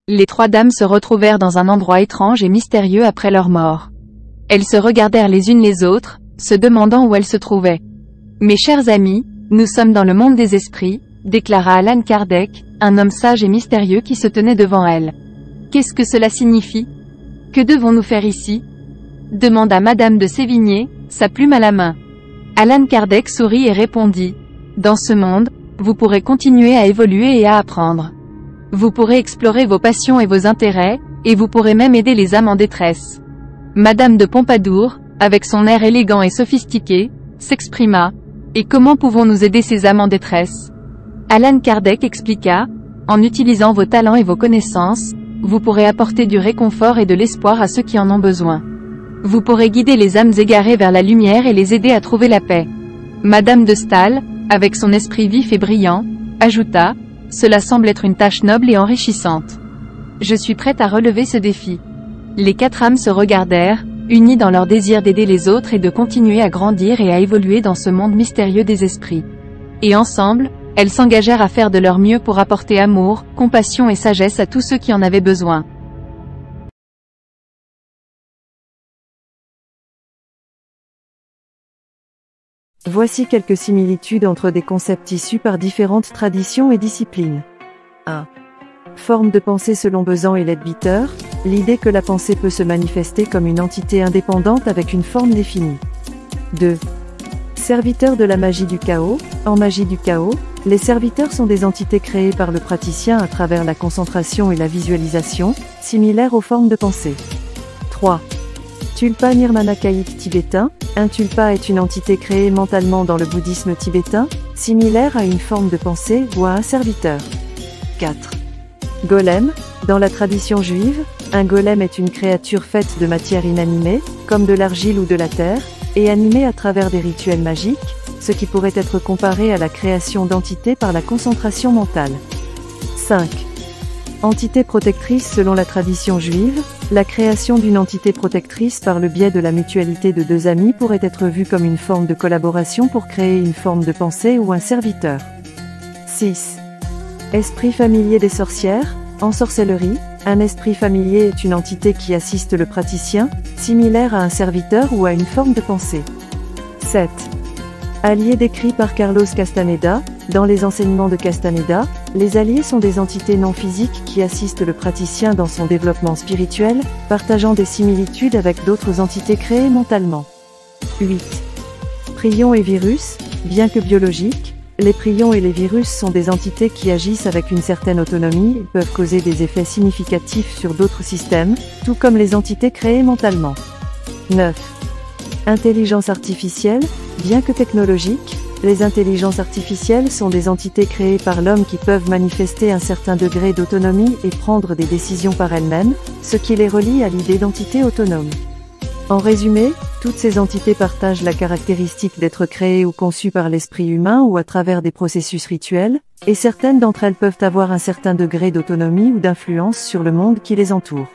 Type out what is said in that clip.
Les trois dames se retrouvèrent dans un endroit étrange et mystérieux après leur mort. Elles se regardèrent les unes les autres, se demandant où elles se trouvaient. « Mes chers amis, nous sommes dans le monde des esprits », déclara Allan Kardec, un homme sage et mystérieux qui se tenait devant elles. « Qu'est-ce que cela signifie? Que devons-nous faire ici ?» demanda Madame de Sévigné, sa plume à la main. Allan Kardec sourit et répondit. « Dans ce monde, vous pourrez continuer à évoluer et à apprendre. Vous pourrez explorer vos passions et vos intérêts, et vous pourrez même aider les âmes en détresse. » Madame de Pompadour, avec son air élégant et sophistiqué, s'exprima. « Et comment pouvons-nous aider ces âmes en détresse ?» Allan Kardec expliqua. « En utilisant vos talents et vos connaissances, vous pourrez apporter du réconfort et de l'espoir à ceux qui en ont besoin. Vous pourrez guider les âmes égarées vers la lumière et les aider à trouver la paix. » Madame de Staël, avec son esprit vif et brillant, ajouta. « Cela semble être une tâche noble et enrichissante. Je suis prête à relever ce défi. » Les quatre âmes se regardèrent, unies dans leur désir d'aider les autres et de continuer à grandir et à évoluer dans ce monde mystérieux des esprits. Et ensemble, elles s'engagèrent à faire de leur mieux pour apporter amour, compassion et sagesse à tous ceux qui en avaient besoin. Voici quelques similitudes entre des concepts issus par différentes traditions et disciplines. 1. Forme de pensée selon Besan et Leadbeater, l'idée que la pensée peut se manifester comme une entité indépendante avec une forme définie. 2. Serviteurs de la magie du chaos, en magie du chaos, les serviteurs sont des entités créées par le praticien à travers la concentration et la visualisation, similaires aux formes de pensée. 3. Tulpa Nirmanakayik tibétain, un tulpa est une entité créée mentalement dans le bouddhisme tibétain, similaire à une forme de pensée ou à un serviteur. 4. Golem, dans la tradition juive, un golem est une créature faite de matière inanimée, comme de l'argile ou de la terre, et animée à travers des rituels magiques, ce qui pourrait être comparé à la création d'entités par la concentration mentale. 5. Entité protectrice selon la tradition juive, la création d'une entité protectrice par le biais de la mutualité de deux amis pourrait être vue comme une forme de collaboration pour créer une forme de pensée ou un serviteur. 6. Esprit familier des sorcières, en sorcellerie, un esprit familier est une entité qui assiste le praticien, similaire à un serviteur ou à une forme de pensée. 7. Alliés décrits par Carlos Castaneda, dans les enseignements de Castaneda, les alliés sont des entités non physiques qui assistent le praticien dans son développement spirituel, partageant des similitudes avec d'autres entités créées mentalement. 8. Prions et virus, bien que biologiques, les prions et les virus sont des entités qui agissent avec une certaine autonomie et peuvent causer des effets significatifs sur d'autres systèmes, tout comme les entités créées mentalement. 9. Intelligence artificielle, bien que technologiques, les intelligences artificielles sont des entités créées par l'homme qui peuvent manifester un certain degré d'autonomie et prendre des décisions par elles-mêmes, ce qui les relie à l'idée d'entité autonome. En résumé, toutes ces entités partagent la caractéristique d'être créées ou conçues par l'esprit humain ou à travers des processus rituels, et certaines d'entre elles peuvent avoir un certain degré d'autonomie ou d'influence sur le monde qui les entoure.